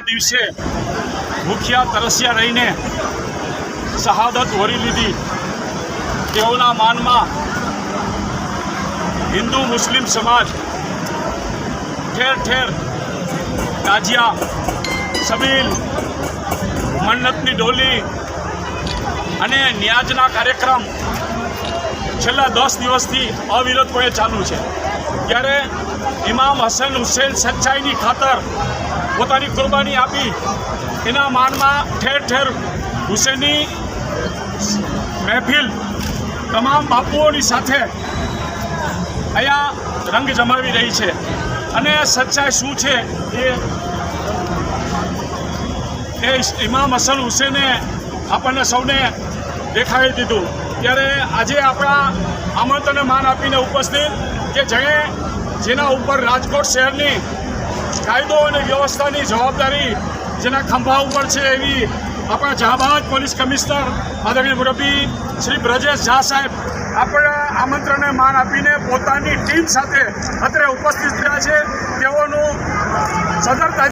દિવસે ભૂખ્યા તરસ્યા રહીને શહાદત વરી લીધી તેઓના માનમાં હિન્દુ મુસ્લિમ સમાજ ઠેર ઠેર તાજિયા સબીલ મન્નતની ડોલી અને ન્યાજના કાર્યક્રમ છેલ્લા 10 દિવસથી અવિરતપણે ચાલુ છે। ત્યારે ઇમામ હસન હુસૈન સચ્ચાઈની ખાતર પોતાની કુરબાની આપી એના માનમાં ઠેર ઠેર હુસૈની મહેફિલ તમામ બાપુઓની સાથે અહીંયા રંગ જમાવી રહી છે અને સચ્ચાઈ શું છે એ ઇમામ હસન હુસૈને આપણને સૌને દેખાડી દીધું। ત્યારે આજે આપણા આમંત્રણને માન આપીને ઉપસ્થિત કે જેના ઉપર રાજકોટ શહેરની કાયદો અને વ્યવસ્થાની જવાબદારી જેના ખંભા ઉપર છે એવી આપણા જહાબાદ પોલીસ કમિશનર આદરણીય મુરબ્બી શ્રી બ્રજેશ ઝા સાહેબ આપણા આમંત્રણને માન આપીને પોતાની ટીમ સાથે અત્રે ઉપસ્થિત રહ્યા છે। તેઓનું સદરતા